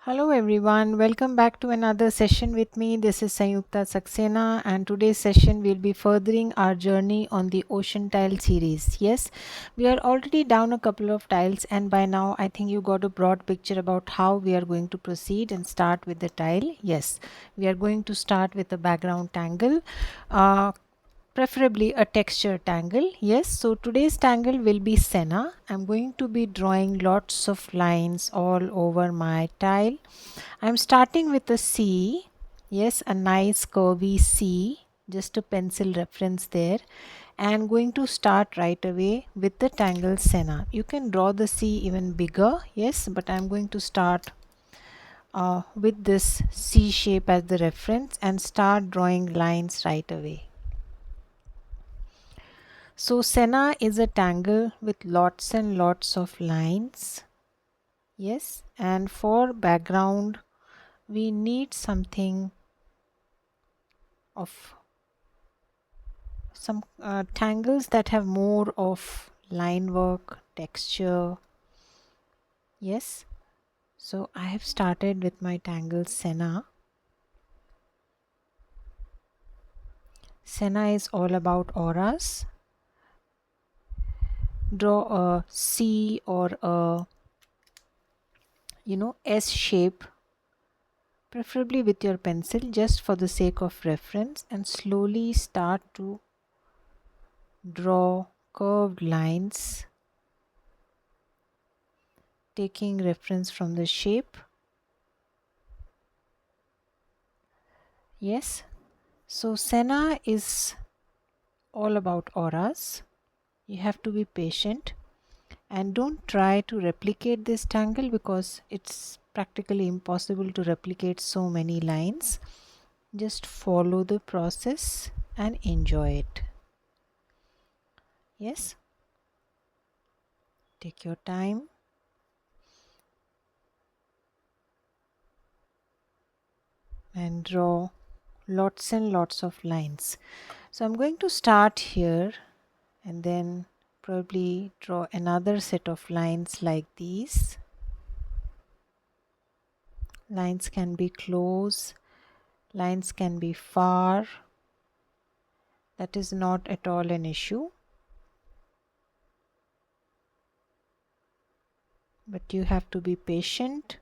Hello everyone, welcome back to another session with me. This is Sanyukta Saxena and today's session will be furthering our journey on the Ocean Tile series. Yes, we are already down a couple of tiles and by now I think you got a broad picture about how we are going to proceed and start with the tile. Yes, we are going to start with the background tangle. Preferably a texture tangle. Yes, so today's tangle will be senna. I'm going to be drawing lots of lines all over my tile. I'm starting with a C. Yes, a nice curvy C, just a pencil reference there, and going to start right away with the tangle senna. You can draw the C even bigger, yes, but I'm going to start with this C shape as the reference and start drawing lines right away. So senna is a tangle with lots and lots of lines. Yes, and for background we need something of some tangles that have more of line work, texture. Yes, so I have started with my tangle senna. Senna is all about auras. Draw a C or a S shape, preferably with your pencil, just for the sake of reference, and slowly start to draw curved lines, taking reference from the shape. Yes, so senna is all about auras. You have to be patient and don't try to replicate this tangle because it's practically impossible to replicate so many lines. Just follow the process and enjoy it. Yes, take your time. And draw lots and lots of lines. So I'm going to start here and then probably draw another set of lines like these. Lines can be close, lines can be far. That is not at all an issue. But you have to be patient.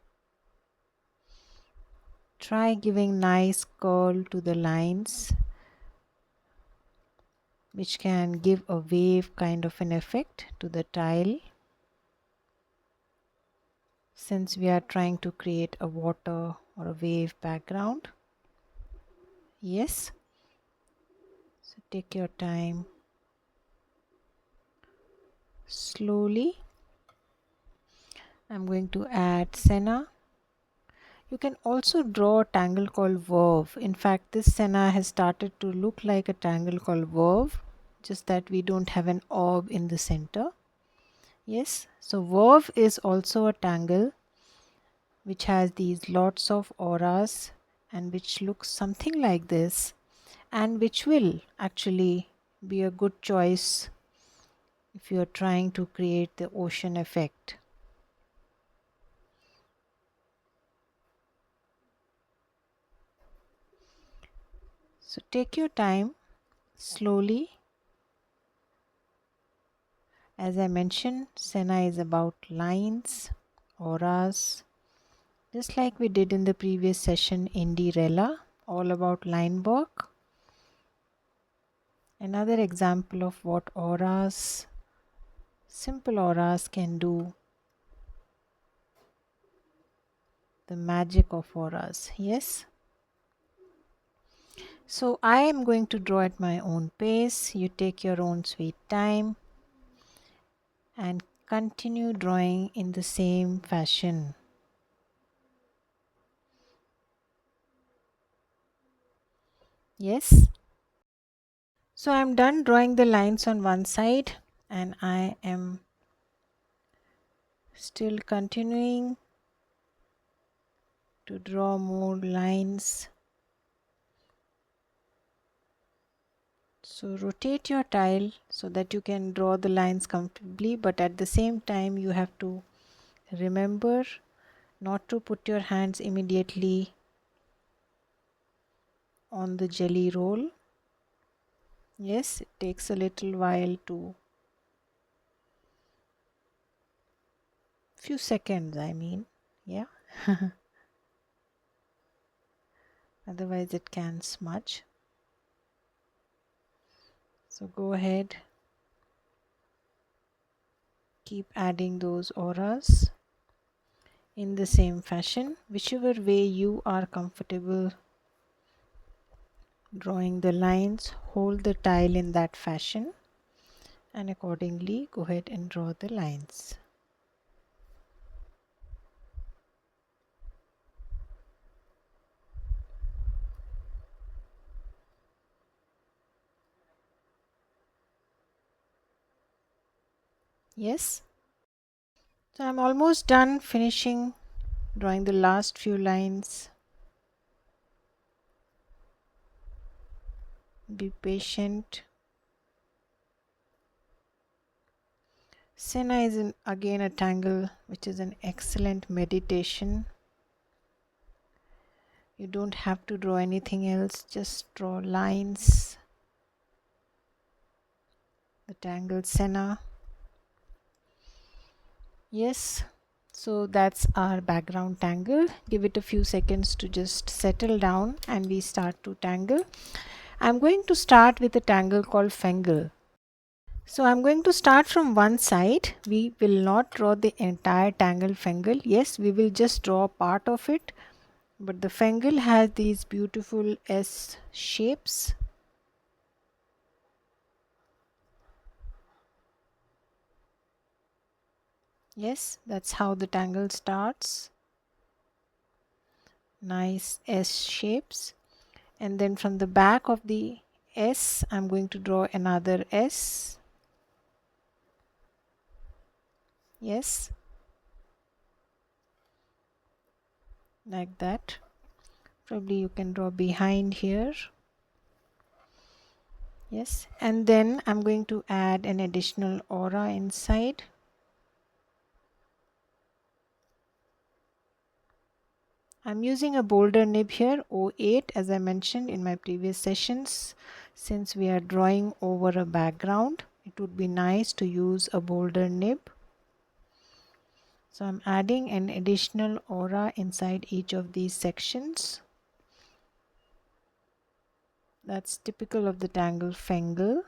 Try giving nice curl to the lines, which can give a wave kind of an effect to the tile, since we are trying to create a water or a wave background. Yes, so take your time. Slowly I'm going to add senna. You can also draw a tangle called VERVE. In fact, this senna has started to look like a tangle called VERVE, just that we don't have an orb in the center. Yes, so VERVE is also a tangle which has these lots of auras and which looks something like this, and which will actually be a good choice if you are trying to create the ocean effect. So take your time, slowly. As I mentioned, senna is about lines, auras, just like we did in the previous session Indirella, all about line work. Another example of what auras, simple auras, can do. The magic of auras, yes. So I am going to draw at my own pace. You take your own sweet time and continue drawing in the same fashion. Yes. So I'm done drawing the lines on one side and I am still continuing to draw more lines. So rotate your tile so that you can draw the lines comfortably, but at the same time you have to remember not to put your hands immediately on the jelly roll. Yes, it takes a little while, to few seconds, I mean, yeah. Otherwise it can smudge. So go ahead, keep adding those auras in the same fashion, whichever way you are comfortable drawing the lines. Hold the tile in that fashion and accordingly go ahead and draw the lines. Yes, so I'm almost done finishing drawing the last few lines. Be patient. Senna is again a tangle which is an excellent meditation. You don't have to draw anything else, just draw lines. The tangle Senna. Yes, so that's our background tangle. Give it a few seconds to just settle down and we start to tangle. I'm going to start with a tangle called FENGLE. So I'm going to start from one side. We will not draw the entire tangle FENGLE. Yes, we will just draw part of it. But the FENGLE has these beautiful S shapes. Yes, that's how the tangle starts. Nice S shapes. And then from the back of the S, I'm going to draw another S. Yes, like that. Probably you can draw behind here. Yes, and then I'm going to add an additional aura inside. I'm using a bolder nib here, 08, as I mentioned in my previous sessions. Since we are drawing over a background, it would be nice to use a bolder nib. So I'm adding an additional aura inside each of these sections. That's typical of the tangle FENGLE.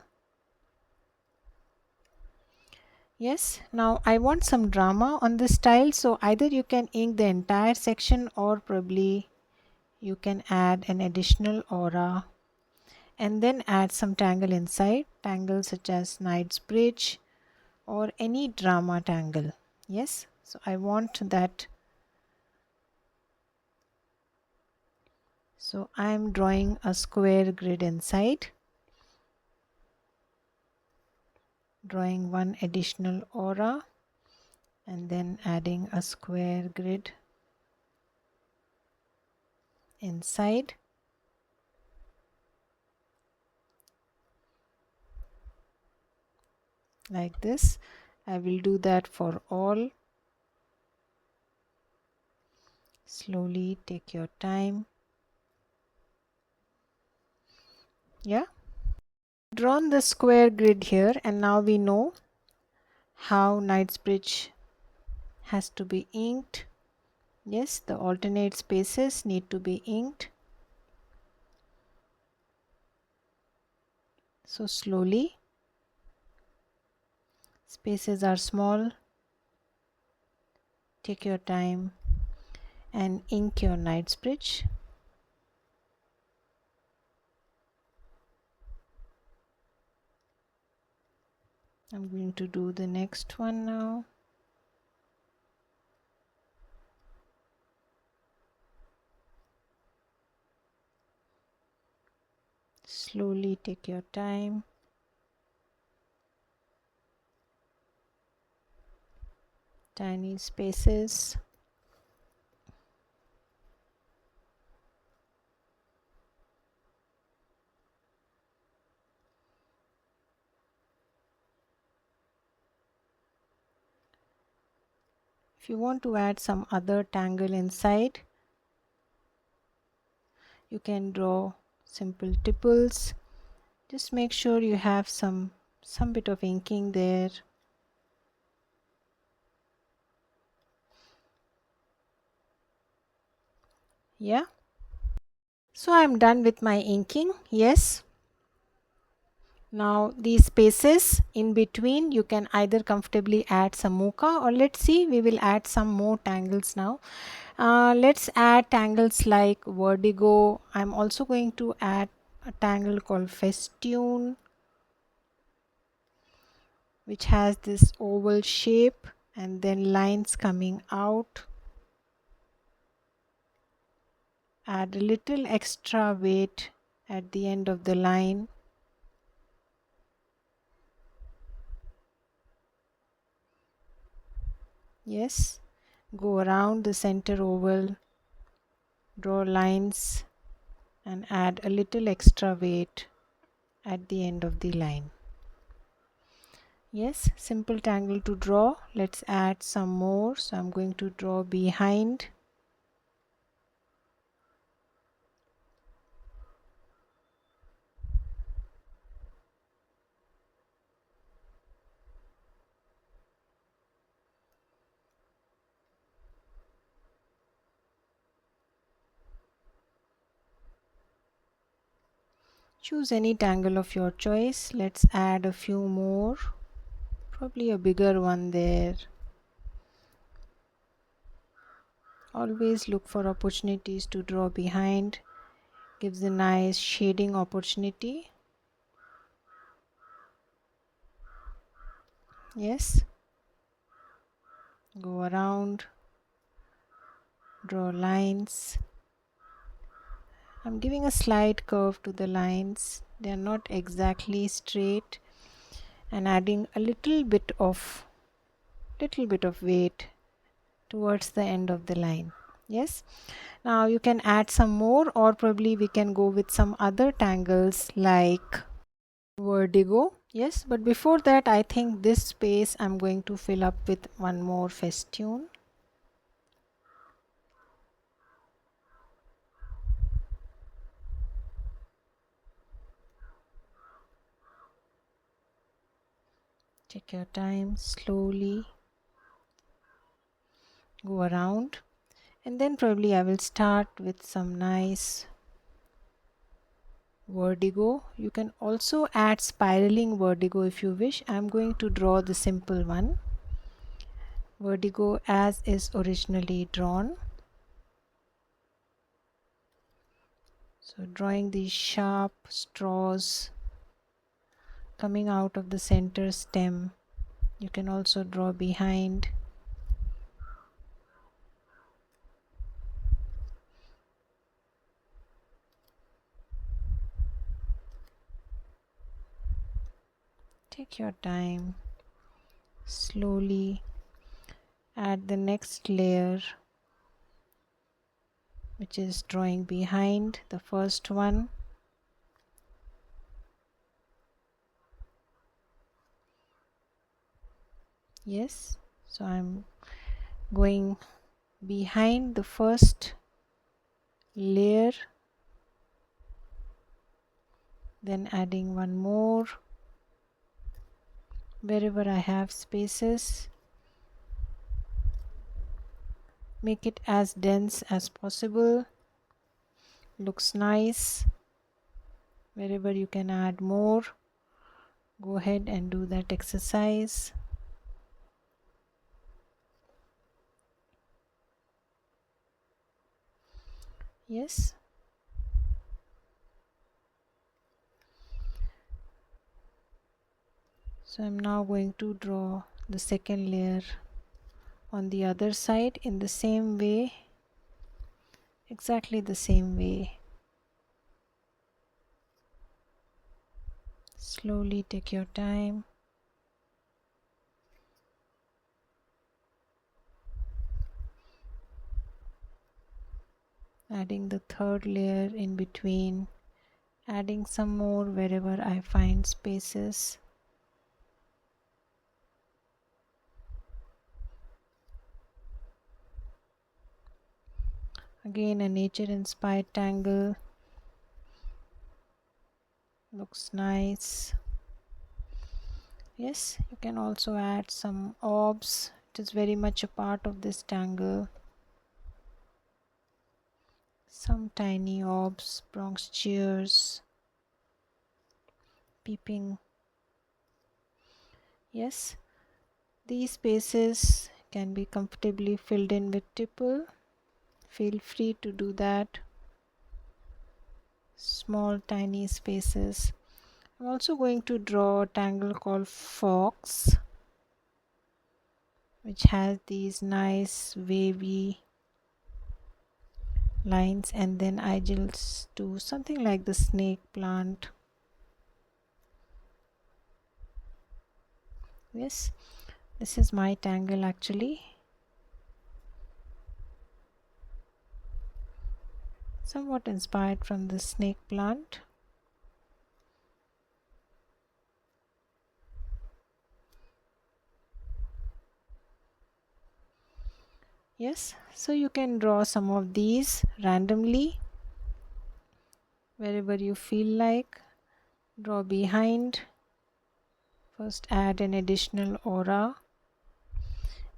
Yes, now I want some drama on this tile, so either you can ink the entire section or probably you can add an additional aura and then add some tangle inside, tangles such as Knight's Bridge or any drama tangle. Yes, so I want that. So I am drawing a square grid inside, drawing one additional aura and then adding a square grid inside. Like this. I will do that for all. Slowly take your time. Yeah. Drawn the square grid here and now we know how Knightsbridge has to be inked. Yes, the alternate spaces need to be inked. So slowly. Spaces are small. Take your time and ink your Knightsbridge. I'm going to do the next one now. Slowly take your time. Tiny spaces. If If you want to add some other tangle inside, you can draw simple tipples. Just make sure you have some bit of inking there. Yeah. So I'm done with my inking. Yes. Now these spaces in between, you can either comfortably add some mocha, or let's see, we will add some more tangles now. Let's add tangles like Vertigo. I'm also going to add a tangle called Festune, which has this oval shape and then lines coming out. Add a little extra weight at the end of the line. Yes, go around the center oval, draw lines and add a little extra weight at the end of the line. Yes, simple tangle to draw. Let's add some more. So I'm going to draw behind. Choose any tangle of your choice. Let's add a few more, probably a bigger one there. Always look for opportunities to draw behind. Gives a nice shading opportunity. Yes. Go around, draw lines. I'm giving a slight curve to the lines. They are not exactly straight, and adding a little bit of weight towards the end of the line. Yes. Now you can add some more, or probably we can go with some other tangles like Vertigo. Yes, but before that, I think this space I'm going to fill up with one more Festune. Take your time, slowly go around, and then probably I will start with some nice Vertigo. You can also add spiraling Vertigo if you wish. I'm going to draw the simple one, Vertigo as is originally drawn. So drawing these sharp straws coming out of the center stem. You can also draw behind. Take your time, slowly add the next layer, which is drawing behind the first one. Yes, so I'm going behind the first layer, then adding one more wherever I have spaces. Make it as dense as possible. Looks nice. Wherever you can add more, go ahead and do that exercise. Yes. So I'm now going to draw the second layer on the other side in the same way, exactly the same way. Slowly take your time. Adding the third layer in between, adding some more wherever I find spaces. Again, a nature inspired tangle. Looks nice. Yes, you can also add some orbs. It is very much a part of this tangle. Some tiny orbs, Bronx cheers, peeping. Yes, these spaces can be comfortably filled in with tipple. Feel free to do that. Small tiny spaces. I'm also going to draw a tangle called FAUX, which has these nice wavy lines, and then I just do something like the snake plant. Yes, this is my tangle actually. Somewhat inspired from the snake plant. Yes, so you can draw some of these randomly wherever you feel like. Draw behind. First add an additional aura,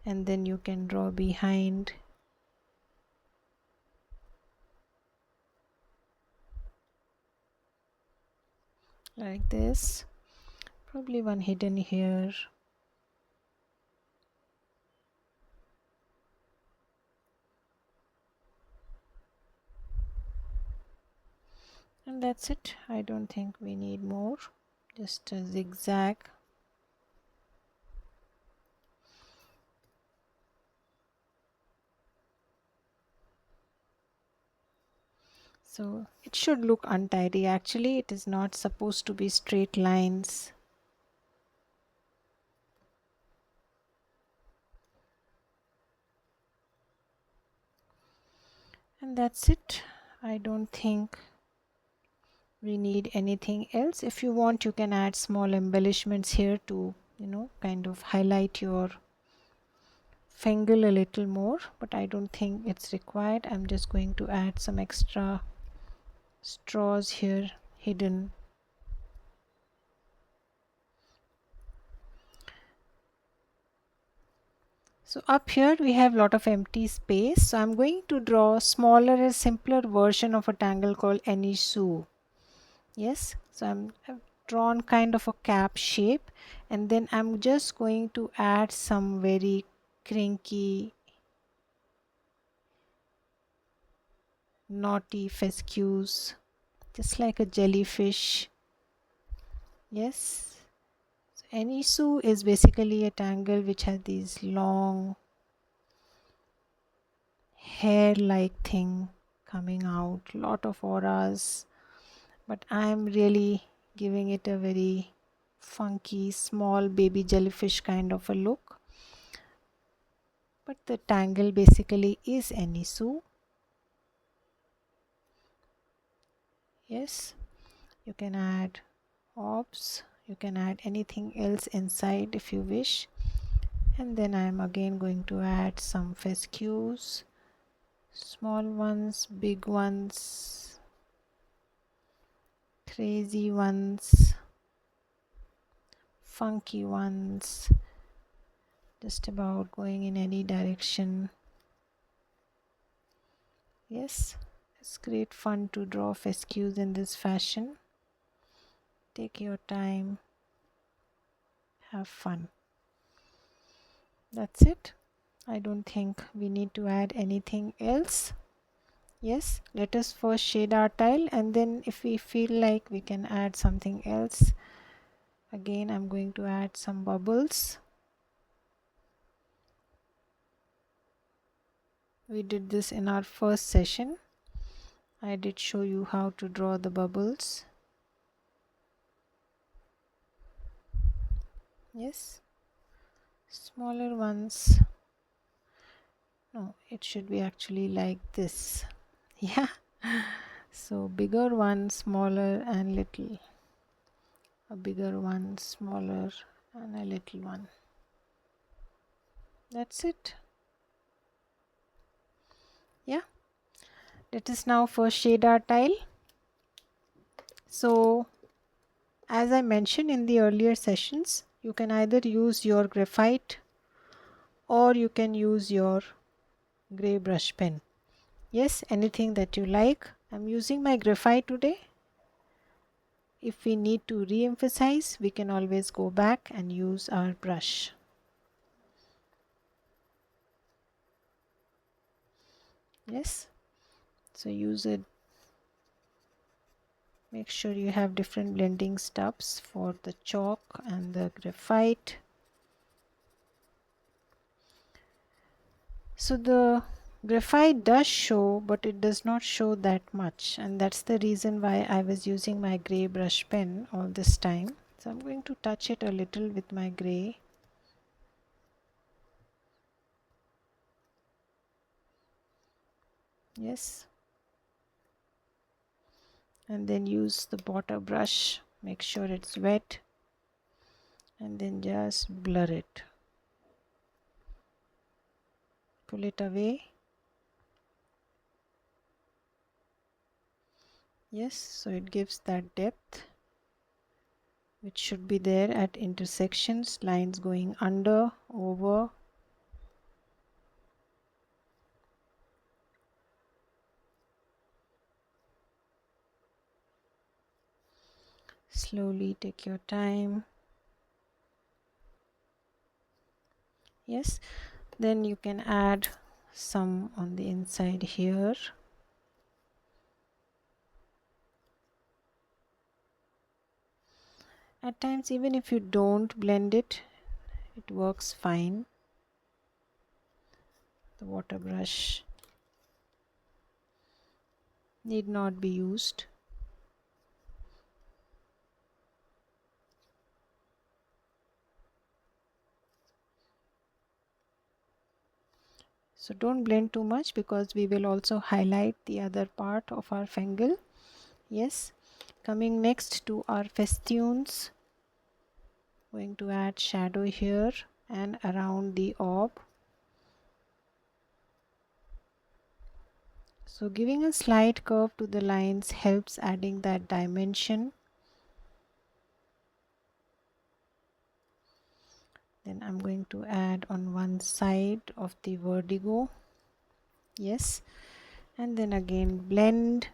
and then you can draw behind. Like this. Probably one hidden here. And that's it. I don't think we need more. Just a zigzag. So it should look untidy. Actually, it is not supposed to be straight lines. And that's it. I don't think we need anything else. If you want, you can add small embellishments here to, kind of highlight your FENGLE a little more, but I don't think it's required. I'm just going to add some extra straws here hidden. So up here we have a lot of empty space. So I'm going to draw a smaller and simpler version of a tangle called ENYSHOU. Yes, so I've drawn kind of a cap shape, and then I'm just going to add some very crinky, naughty fescues, just like a jellyfish. Yes, so ENYSHOU is basically a tangle which has these long hair like thing coming out, lot of auras, but I'm really giving it a very funky small baby jellyfish kind of a look. But the tangle basically is ENYSHOU. Yes, you can add orbs, you can add anything else inside if you wish. And then I'm again going to add some fescues, small ones, big ones, crazy ones, funky ones, just about going in any direction. Yes, it's great fun to draw fescues in this fashion. Take your time, have fun. That's it. I don't think we need to add anything else. Yes, let us first shade our tile, and then if we feel like we can add something else. Again, I'm going to add some bubbles. We did this in our first session. I did show you how to draw the bubbles. Yes, smaller ones. No, it should be actually like this. Yeah. So bigger one, smaller and little. A bigger one, smaller and a little one. That's it. Yeah. Let us now first shade our tile. So as I mentioned in the earlier sessions, you can either use your graphite or you can use your gray brush pen. Yes, anything that you like. I'm using my graphite today. If we need to re-emphasize, we can always go back and use our brush. Yes, so use it. Make sure you have different blending stubs for the chalk and the graphite. So the graphite does show, but it does not show that much, and that's the reason why I was using my gray brush pen all this time. So I'm going to touch it a little with my gray. Yes, and then use the water brush, make sure it's wet, and then just blur it, pull it away. Yes, so it gives that depth which should be there at intersections, lines going under, over. Slowly take your time. Yes, then you can add some on the inside here. At times, even if you don't blend it, it works fine. The water brush need not be used. So don't blend too much because we will also highlight the other part of our FENGLE. Yes, coming next to our festoons, going to add shadow here and around the orb. So giving a slight curve to the lines helps adding that dimension. Then I'm going to add on one side of the vertigo. Yes, and then again blend,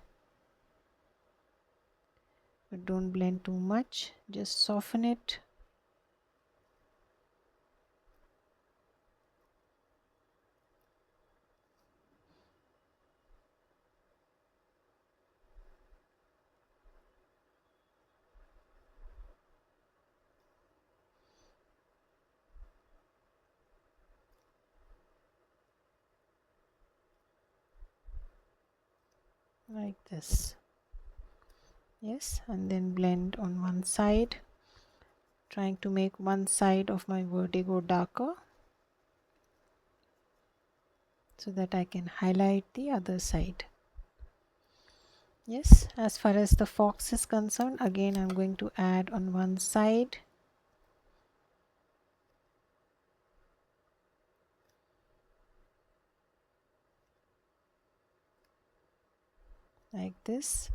but don't blend too much, just soften it. Like this. Yes, and then blend on one side, trying to make one side of my vertigo darker so that I can highlight the other side. Yes, as far as the FAUX is concerned, again I'm going to add on one side. Like this,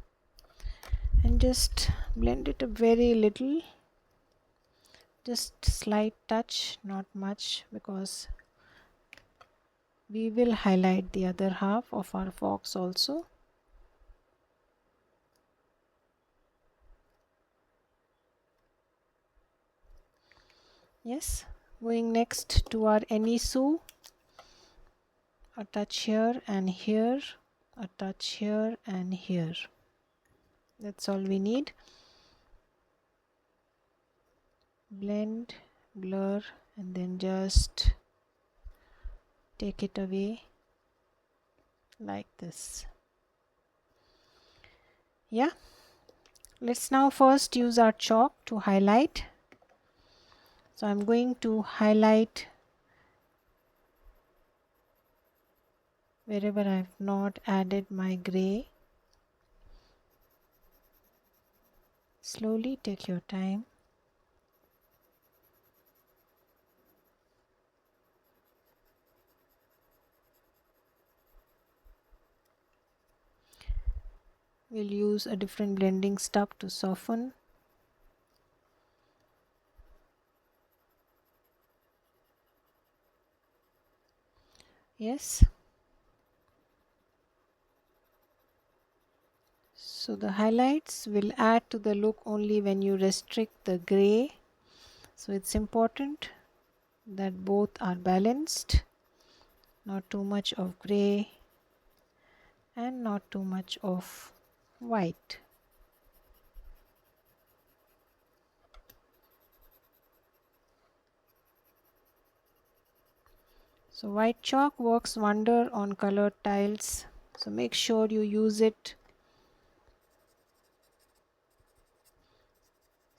and just blend it a very little, just slight touch, not much, because we will highlight the other half of our FAUX also. Yes, going next to our ENYSHOU, a touch here and here, a touch here and here. That's all we need. Blend, blur, and then just take it away like this. Yeah, let's now first use our chalk to highlight. So I'm going to highlight wherever I've not added my gray. Slowly take your time. We'll use a different blending stuff to soften. Yes. So the highlights will add to the look only when you restrict the gray. So it's important that both are balanced, not too much of gray and not too much of white. So white chalk works wonder on colored tiles, so make sure you use it.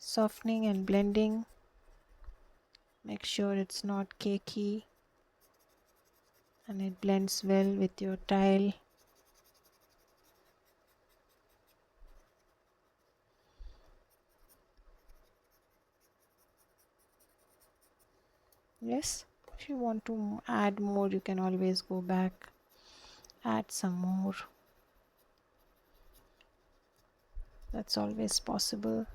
Softening and blending, make sure it's not cakey and it blends well with your tile. Yes, if you want to add more, you can always go back, add some more. That's always possible.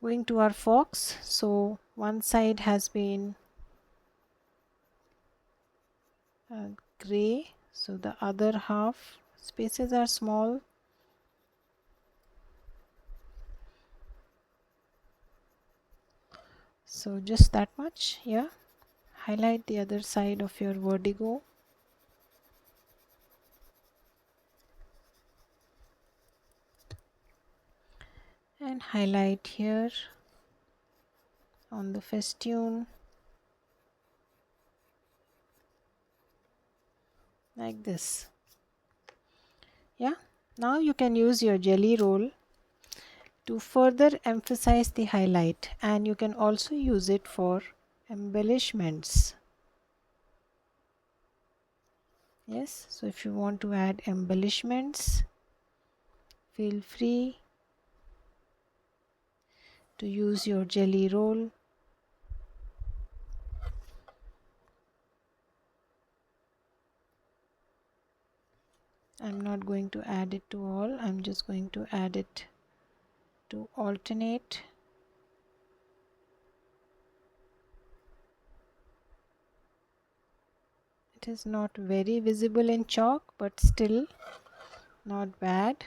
Going to our FAUX, so one side has been gray, so the other half spaces are small. So just that much, yeah. Highlight the other side of your VERDIGOGH. And highlight here on the FESTUNE like this. Yeah, now you can use your Gellyroll to further emphasize the highlight, and you can also use it for embellishments. Yes, so if you want to add embellishments, feel free to use your Gellyroll. I'm not going to add it to all, I'm just going to add it to alternate. It is not very visible in chalk, but still not bad.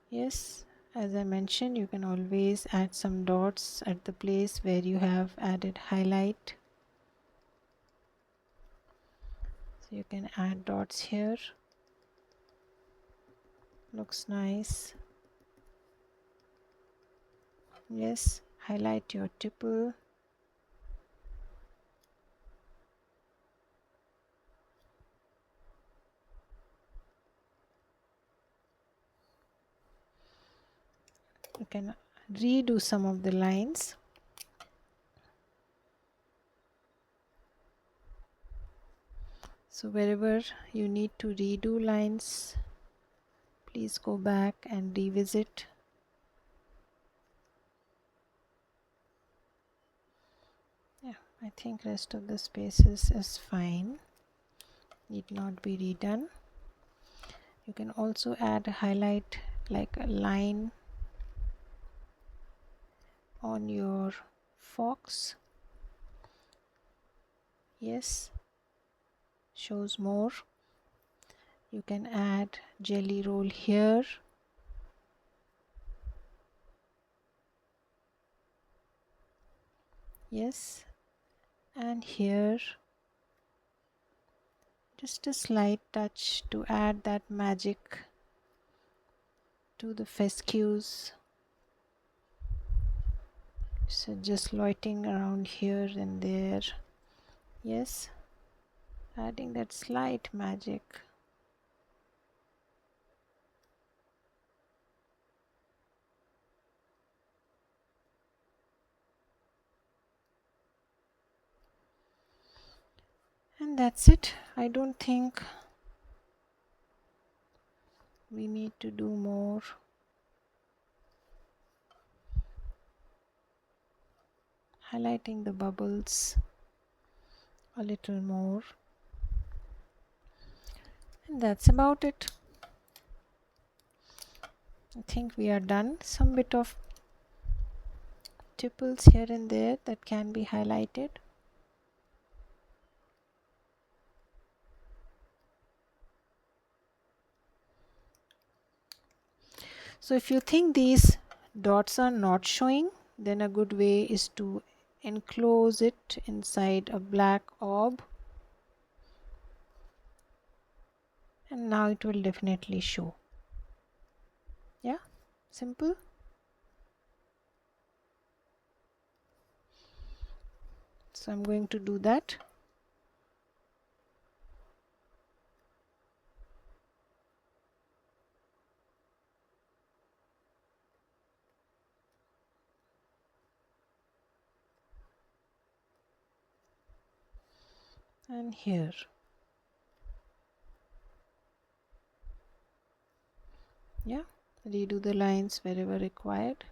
Yes, as I mentioned, you can always add some dots at the place where you have added highlight. So you can add dots here. Looks nice. Yes, highlight your tipple. You can redo some of the lines. So wherever you need to redo lines, please go back and revisit. Yeah, I think rest of the spaces is fine. Need not be redone. You can also add a highlight like a line on your FAUX. Yes, shows more. You can add Gellyroll here. Yes, and here. Just a slight touch to add that magic to the fescues. So just loitering around here and there. Yes, adding that slight magic. And that's it. I don't think we need to do more. Highlighting the bubbles a little more. And that's about it. I think we are done. Some bit of tipples here and there that can be highlighted. So if you think these dots are not showing, then a good way is to enclose it inside a black orb, and now it will definitely show. Yeah, simple. So I'm going to do that. And here. Yeah, redo the lines wherever required.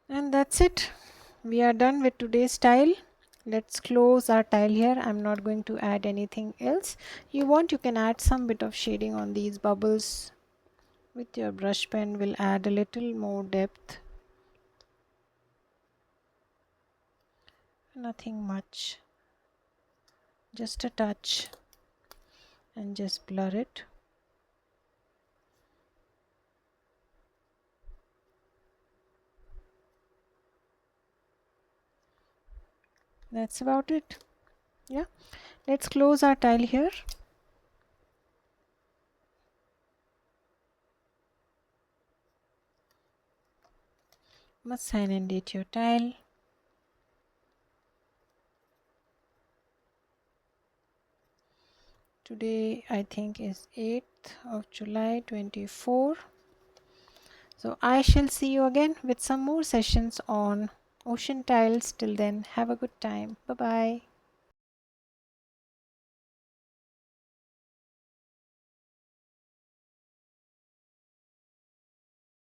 And that's it. We are done with today's tile. Let's close our tile here. I'm not going to add anything else. You can add some bit of shading on these bubbles with your brush pen. Will add a little more depth. Nothing much, just a touch, and just blur it. That's about it. Yeah, let's close our tile here. Must sign and date your tile. Today I think is 8th of July 24. So I shall see you again with some more sessions on ocean tiles. Till then, have a good time. Bye bye.